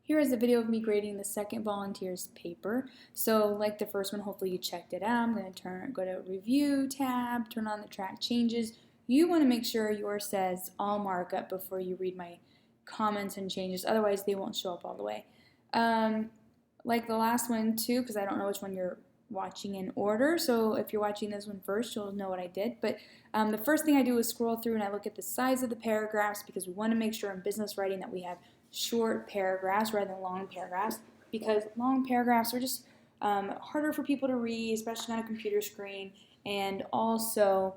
Here is a video of me grading the second volunteer's paper. So like the first one, hopefully you checked it out. I'm going to go to Review tab, turn on the track changes. You want to make sure yours says all markup before you read my comments and changes. Otherwise, they won't show up all the way. Like the last one too, because I don't know which one you're watching in order. So if you're watching this one first, you'll know what I did. But the first thing I do is scroll through and I look at the size of the paragraphs because we want to make sure in business writing that we have short paragraphs rather than long paragraphs, because long paragraphs are just harder for people to read, especially on a computer screen, and also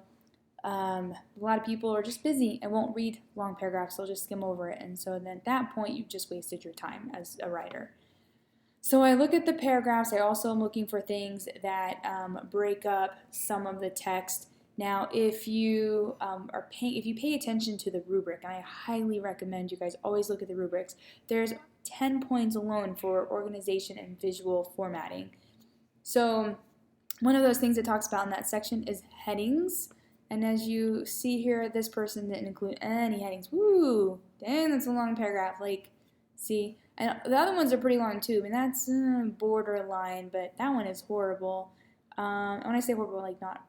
a lot of people are just busy and won't read long paragraphs. They'll just skim over it, and so then at that point you've just wasted your time as a writer. So I look at the paragraphs. I also am looking for things that break up some of the text. Now, if you if you pay attention to the rubric, and I highly recommend you guys always look at the rubrics, there's 10 points alone for organization and visual formatting. So one of those things it talks about in that section is headings. And as you see here, this person didn't include any headings. Woo! Dang, that's a long paragraph. Like, see? And the other ones are pretty long too. I mean, that's borderline, but that one is horrible. When I say horrible, like not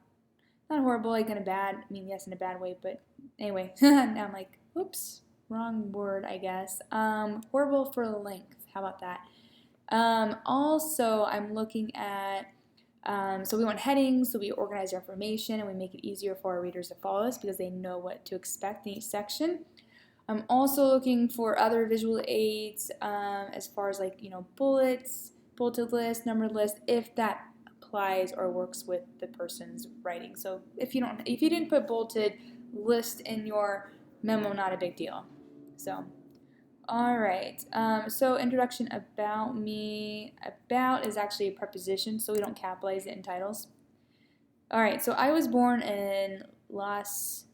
horrible, like in a bad, I mean, yes, in a bad way, but anyway, now I'm like, oops, wrong word, I guess. Horrible for length, how about that? Also, I'm looking at, so we want headings, so we organize our information and we make it easier for our readers to follow us because they know what to expect in each section. I'm also looking for other visual aids as far as like, bullets, bulleted list, numbered list, if that applies or works with the person's writing. So if you didn't put bulleted list in your memo, not a big deal. So, all right. So introduction, about me. About is actually a preposition, so we don't capitalize it in titles. All right. So I was born in Los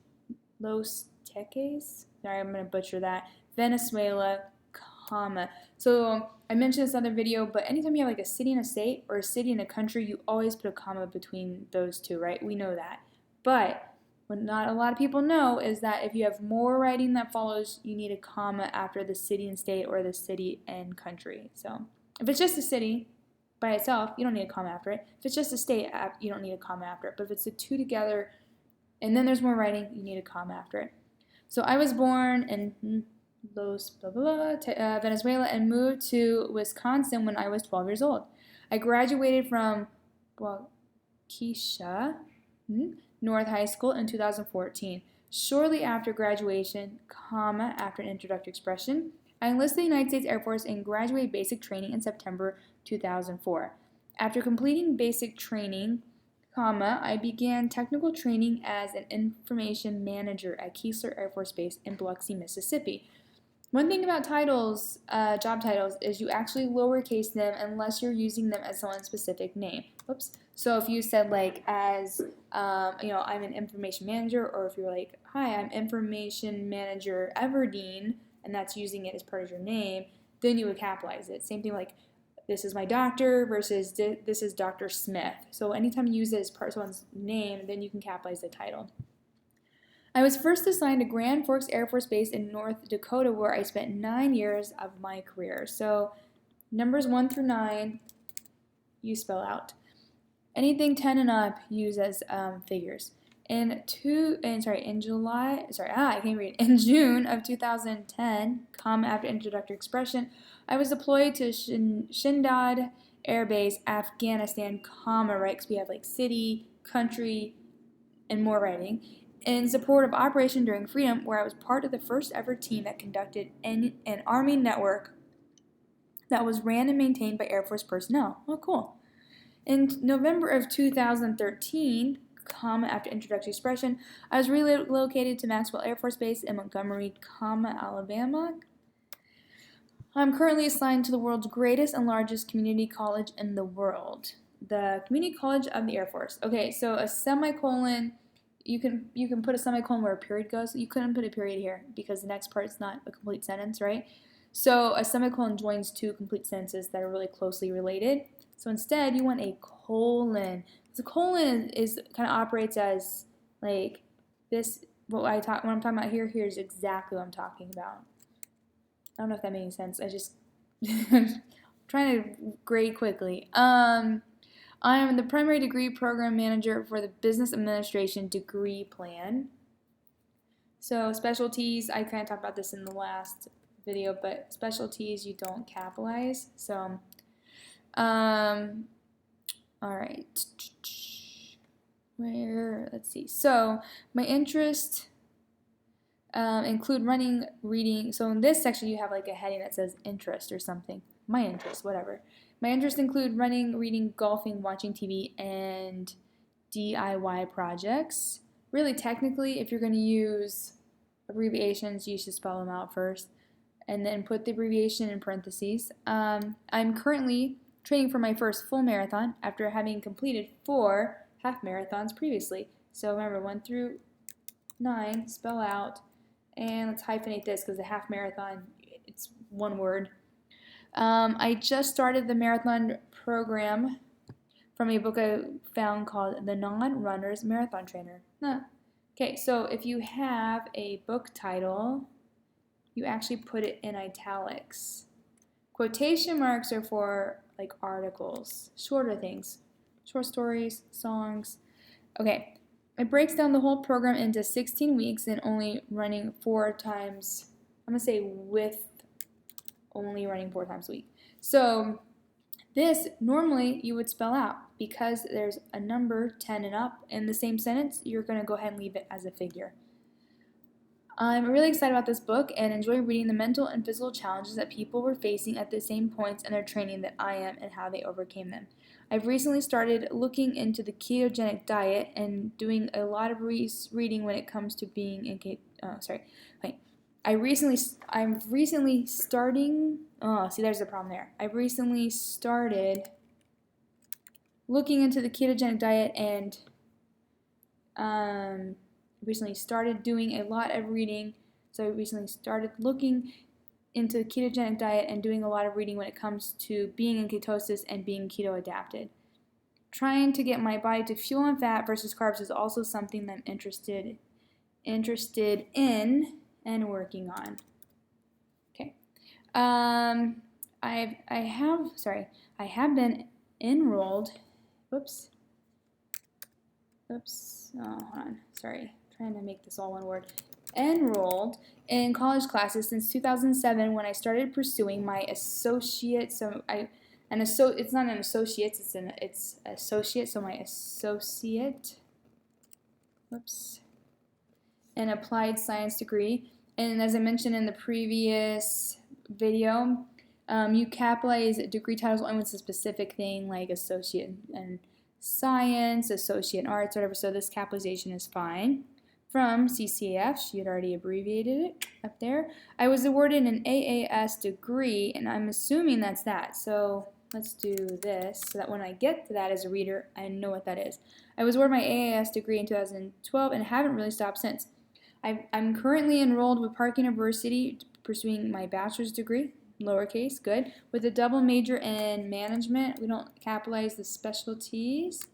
Teques. Sorry, I'm going to butcher that. Venezuela, comma. So I mentioned this other video, but anytime you have like a city and a state or a city and a country, you always put a comma between those two, right? We know that. But what not a lot of people know is that if you have more writing that follows, you need a comma after the city and state or the city and country. So if it's just a city by itself, you don't need a comma after it. If it's just a state, you don't need a comma after it. But if it's the two together and then there's more writing, you need a comma after it. So I was born in Venezuela and moved to Wisconsin when I was 12 years old. I graduated from Waukesha North High School in 2014. Shortly after graduation, comma, after an introductory expression, I enlisted the United States Air Force and graduated basic training in September 2004. After completing basic training, comma, I began technical training as an information manager at Keesler Air Force Base in Biloxi, Mississippi. One thing about titles, job titles, is you actually lowercase them unless you're using them as someone's specific name. Whoops. So if you said like as, I'm an information manager, or if you're like, hi, I'm information manager Everdeen, and that's using it as part of your name, then you would capitalize it. Same thing like, this is my doctor versus this is Dr. Smith. So anytime you use it as part of someone's name, then you can capitalize the title. I was first assigned to Grand Forks Air Force Base in North Dakota, where I spent 9 years of my career. So numbers 1 through 9, you spell out. Anything 10 and up, use as figures. In June of 2010, comma after introductory expression, I was deployed to Shindad Air Base, Afghanistan, comma, right, because we have like city, country, and more writing, in support of Operation Enduring Freedom, where I was part of the first ever team that conducted an Army network that was ran and maintained by Air Force personnel. Oh, cool. In November of 2013, comma after introductory expression, I was relocated to Maxwell Air Force Base in Montgomery, comma, Alabama. I'm currently assigned to the world's greatest and largest community college in the world, the Community College of the Air Force. Okay, so a semicolon, you can put a semicolon where a period goes. You couldn't put a period here because the next part is not a complete sentence, right? So a semicolon joins two complete sentences that are really closely related. So instead, you want a colon. The colon is kind of operates as like this. What I'm talking about here is exactly what I'm talking about. I don't know if that made any sense. I just trying to grade quickly. I am the primary degree program manager for the Business Administration degree plan. So specialties, I kind of talked about this in the last video, but specialties you don't capitalize. So, all right. Let's see. So my interest include running, reading. So in this section you have like a heading that says interest or something. My interest, whatever. My interests include running, reading, golfing, watching TV, and DIY projects. Really, technically, if you're going to use abbreviations, you should spell them out first and then put the abbreviation in parentheses. I'm currently training for my first full marathon after having completed 4 half marathons previously. So remember, 1 through 9, spell out, and let's hyphenate this because the half marathon, it's one word. I just started the marathon program from a book I found called The Non-Runner's Marathon Trainer. Okay, so if you have a book title, you actually put it in italics. Quotation marks are for like articles, shorter things, short stories, songs. Okay, it breaks down the whole program into 16 weeks and only running 4 times. I'm going to say with only running 4 times a week. So this normally you would spell out because there's a number 10 and up in the same sentence. You're going to go ahead and leave it as a figure. I'm really excited about this book and enjoy reading the mental and physical challenges that people were facing at the same points in their training that I am and how they overcame them. I've recently started looking into the ketogenic diet and doing a lot of reading when it comes to being in I've recently started looking into the ketogenic diet and recently started doing a lot of reading. So I recently started looking into the ketogenic diet and doing a lot of reading when it comes to being in ketosis and being keto adapted. Trying to get my body to fuel on fat versus carbs is also something that I'm interested in and working on. Okay. I have been enrolled. Oops. Oh, hold on. Sorry. Trying to make this all one word. Enrolled in college classes since 2007 when I started pursuing my associate. It's not an associate, it's associate. So my associate. An applied science degree. And as I mentioned in the previous video, you capitalize degree titles only when it's a specific thing like associate in science, associate in arts, whatever. So this capitalization is fine. From CCAF, she had already abbreviated it up there. I was awarded an AAS degree, and I'm assuming that's that. So let's do this so that when I get to that as a reader, I know what that is. I was awarded my AAS degree in 2012 and haven't really stopped since. I'm currently enrolled with Park University pursuing my bachelor's degree, lowercase, good, with a double major in management. We don't capitalize the specialties,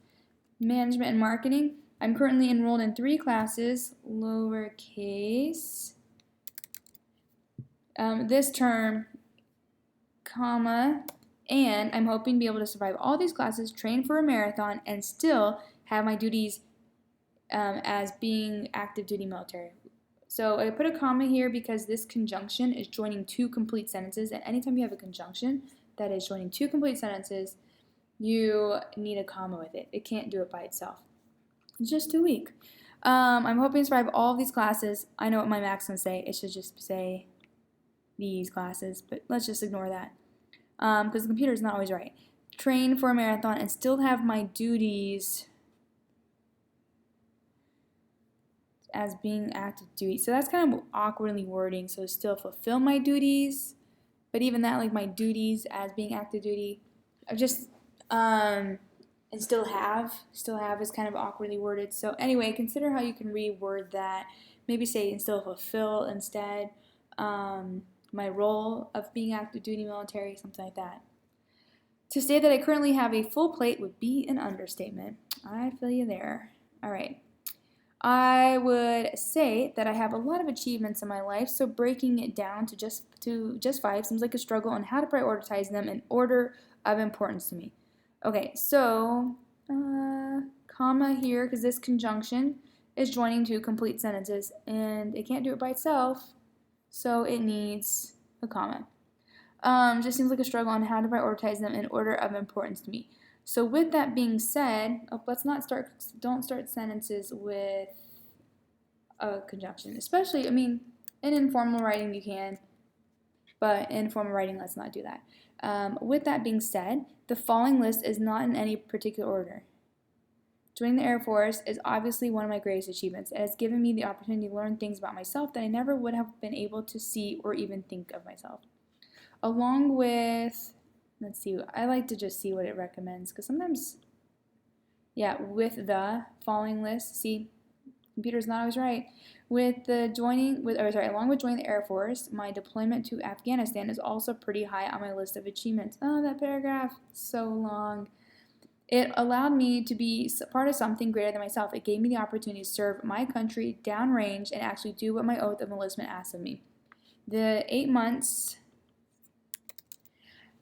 management and marketing. I'm currently enrolled in 3 classes, lowercase, this term, comma, and I'm hoping to be able to survive all these classes, train for a marathon, and still have my duties as being active duty military. So I put a comma here because this conjunction is joining 2 complete sentences, and anytime you have a conjunction that is joining 2 complete sentences, you need a comma with it. It can't do it by itself. It's just too weak. I'm hoping to survive all of these classes. I know what my Mac's going to say. It should just say these classes, but let's just ignore that because the computer is not always right. Train for a marathon and still have my duties as being active duty. So that's kind of awkwardly wording. So still fulfill my duties, but even that, like my duties as being active duty, I've just and still have is kind of awkwardly worded. So anyway, consider how you can reword that. Maybe say and still fulfill instead. My role of being active duty military, something like that. To say that I currently have a full plate would be an understatement. I feel you there. All right. I would say that I have a lot of achievements in my life, so breaking it down to just 5 seems like a struggle on how to prioritize them in order of importance to me. Okay, so comma here because this conjunction is joining two complete sentences and it can't do it by itself, so it needs a comma. Just seems like a struggle on how to prioritize them in order of importance to me. So with that being said, don't start sentences with a conjunction. Especially, I mean, in informal writing you can, but in formal writing, let's not do that. With that being said, the following list is not in any particular order. Joining the Air Force is obviously one of my greatest achievements. It has given me the opportunity to learn things about myself that I never would have been able to see or even think of myself. Along with, let's see, I like to just see what it recommends because sometimes, yeah, with the following list, see, computer's not always right. Along with joining the Air Force, my deployment to Afghanistan is also pretty high on my list of achievements. Oh, that paragraph, so long. It allowed me to be part of something greater than myself. It gave me the opportunity to serve my country downrange and actually do what my oath of enlistment asked of me. The 8 months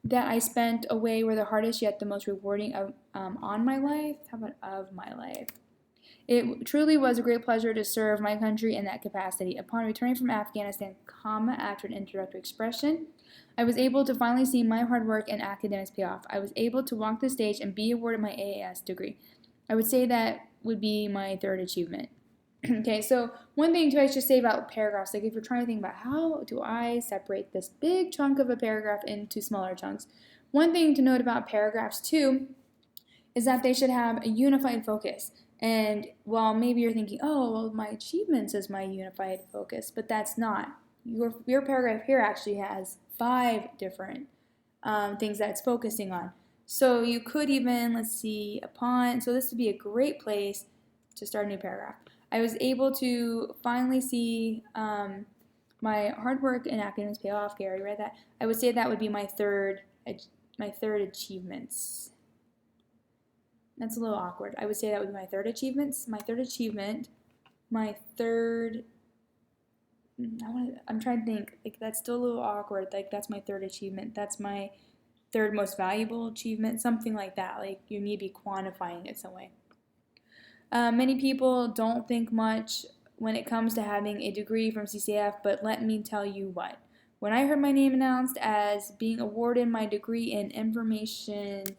that I spent away were the hardest yet the most rewarding on my life. How about of my life? It truly was a great pleasure to serve my country in that capacity. Upon returning from Afghanistan, after an introductory expression, I was able to finally see my hard work and academics pay off. I was able to walk the stage and be awarded my AAS degree. I would say that would be my third achievement. Okay, so one thing too I should say about paragraphs, like if you're trying to think about how do I separate this big chunk of a paragraph into smaller chunks, one thing to note about paragraphs too is that they should have a unified focus. And while maybe you're thinking, oh, well, my achievements is my unified focus, but that's not. Your paragraph here actually has 5 different things that it's focusing on. So you could even, let's see, so this would be a great place to start a new paragraph. I was able to finally see my hard work and academics pay off. Okay, I already read that. I would say that would be my third achievements. That's a little awkward. I would say that would be my third achievements. I'm trying to think. Like that's still a little awkward. Like that's my third achievement. That's my third most valuable achievement. Something like that. Like you need to be quantifying it some way. Many people don't think much when it comes to having a degree from CCF, but let me tell you what. When I heard my name announced as being awarded my degree in information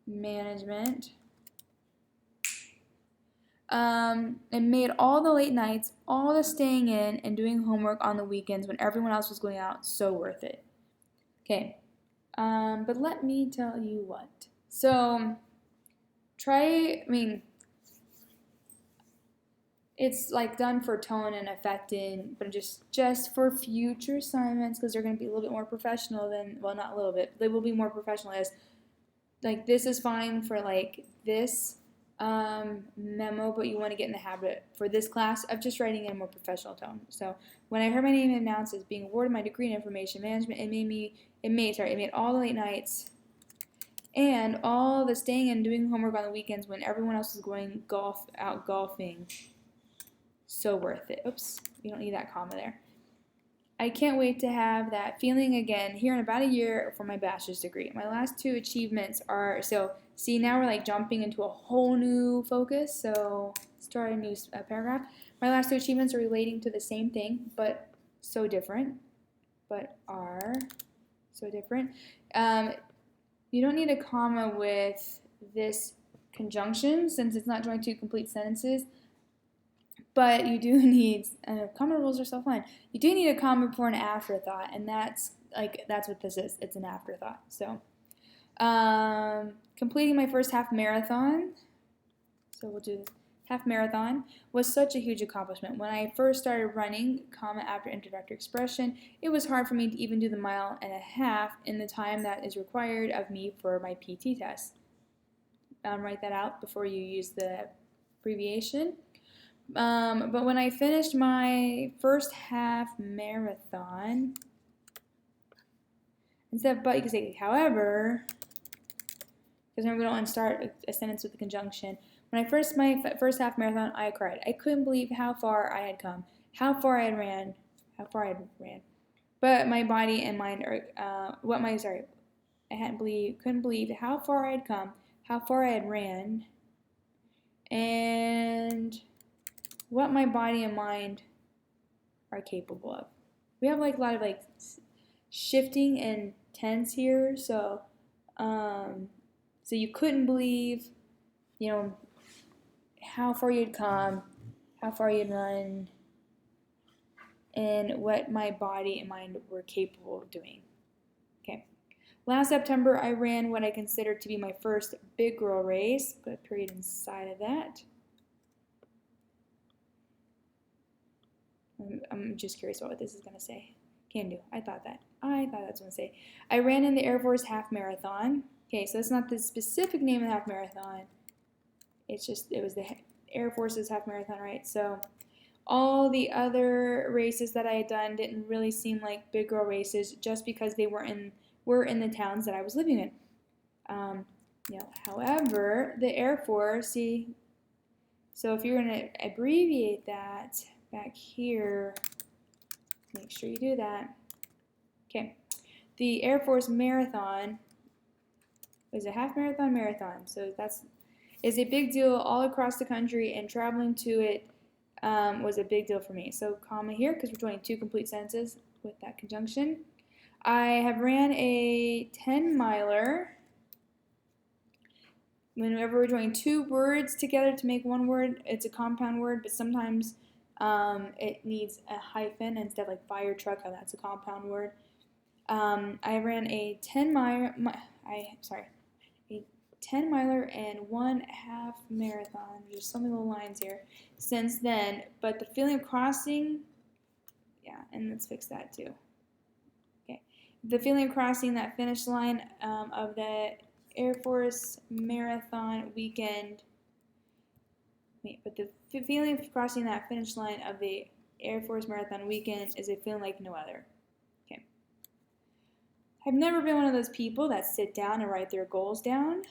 management, it made all the late nights, all the staying in, and doing homework on the weekends when everyone else was going out so worth it. Okay, but let me tell you what. So, it's like done for tone and effect but just for future assignments because they're going to be a little bit more professional than, well, not a little bit, they will be more professional as, like, this is fine for, like, this memo, but you want to get in the habit for this class of just writing in a more professional tone. So when I heard my name announced as being awarded my degree in information management, it made all the late nights and all the staying and doing homework on the weekends when everyone else was going out golfing so worth it. Oops, you don't need that comma there. I can't wait to have that feeling again here in about a year for my bachelor's degree. My last 2 achievements are, see, now we're like jumping into a whole new focus, so start a new paragraph. My last 2 achievements are relating to the same thing, but so different, you don't need a comma with this conjunction since it's not joined to complete sentences. But you do need, comma rules are so fun. You do need a comma before an afterthought, and that's what this is. It's an afterthought. So, completing my first half marathon. So we'll do half marathon was such a huge accomplishment. When I first started running, comma after introductory expression, it was hard for me to even do the 1.5 miles in the time that is required of me for my PT test. Write that out before you use the abbreviation. But when I finished my first half marathon, instead of but, you can say however, because remember we don't want to start a sentence with a conjunction. When I my first half marathon, I cried. I couldn't believe how far I had come, how far I had ran, But my body and mind are, couldn't believe how far I had come, how far I had ran, and what my body and mind are capable of. We have like a lot of like shifting and tense here, so you couldn't believe, you know, how far you'd come, how far you'd run, and what my body and mind were capable of doing. Okay. Last September, I ran what I considered to be my first big girl race. Put a period inside of that. I'm just curious about what this is going to say. Can do. I thought that's what it's going to say. I ran in the Air Force half marathon. Okay, so that's not the specific name of the half marathon. It was the Air Force's half marathon, right? So all the other races that I had done didn't really seem like big girl races just because they were in the towns that I was living in. However, the Air Force, see, so if you're going to abbreviate that back here, make sure you do that. Okay, the Air Force marathon is a half marathon, so is a big deal all across the country, and traveling to it was a big deal for me. So comma here because we're joining two complete sentences with that conjunction. I have ran a 10-miler. Whenever we're joining two words together to make one word, it's a compound word, but sometimes it needs a hyphen instead of like fire truck, how that's a compound word. I ran a 10-miler, a 10-miler and 1/2 marathon. There's so many little lines here since then, but the feeling of crossing, and let's fix that too. Okay, the feeling of crossing that finish line of the Air Force marathon weekend. But the feeling of crossing that finish line of the Air Force marathon weekend is a feeling like no other. Okay. I've never been one of those people that sit down and write their goals down.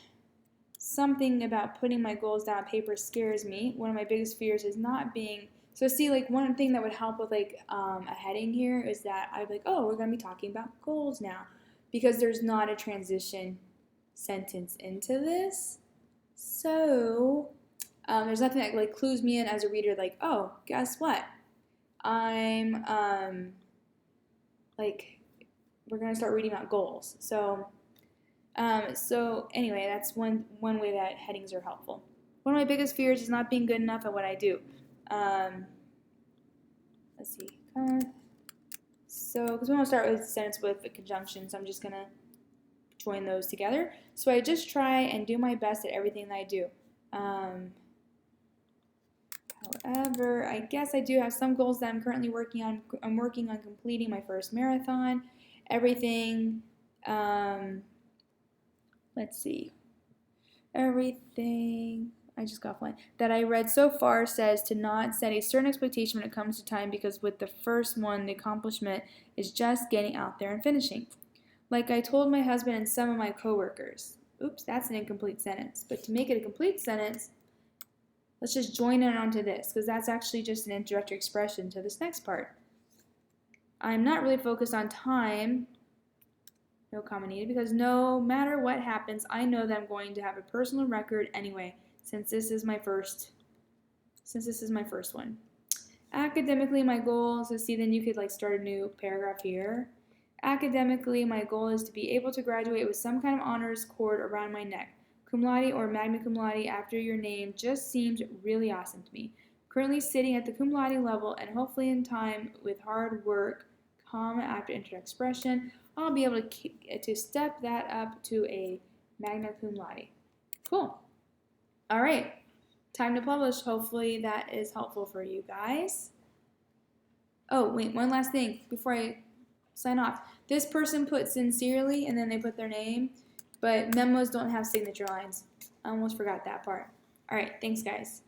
Something about putting my goals down on paper scares me. One of my biggest fears is not being, so see, like one thing that would help with like a heading here is that I'd be like, oh, we're going to be talking about goals now, because there's not a transition sentence into this. So there's nothing that like clues me in as a reader, like, oh, guess what? I'm we're going to start reading about goals. So anyway, that's one way that headings are helpful. One of my biggest fears is not being good enough at what I do. Let's see. So, because we want to start with a sentence with a conjunction, so I'm just going to join those together. So I just try and do my best at everything that I do. However, I guess I do have some goals that I'm currently working on. I'm working on completing my first marathon. Everything, let's see. Everything, I just got one, that I read so far says to not set a certain expectation when it comes to time, because with the first one, the accomplishment is just getting out there and finishing. Like I told my husband and some of my coworkers. Oops, that's an incomplete sentence. But to make it a complete sentence, let's just join in onto this, because that's actually just an introductory expression to this next part. I'm not really focused on time, no comma needed, because no matter what happens, I know that I'm going to have a personal record anyway, since this is my first one. Academically, my goal, so see, then you could like start a new paragraph here. Academically, my goal is to be able to graduate with some kind of honors cord around my neck. Cum laude or magna cum laude after your name just seems really awesome to me. Currently sitting at the cum laude level, and hopefully in time with hard work, comma after introductory expression, I'll be able to step that up to a magna cum laude. Cool. All right. Time to publish. Hopefully that is helpful for you guys. Oh, wait, one last thing before I sign off. This person put sincerely and then they put their name, but memos don't have signature lines. I almost forgot that part. All right, thanks guys.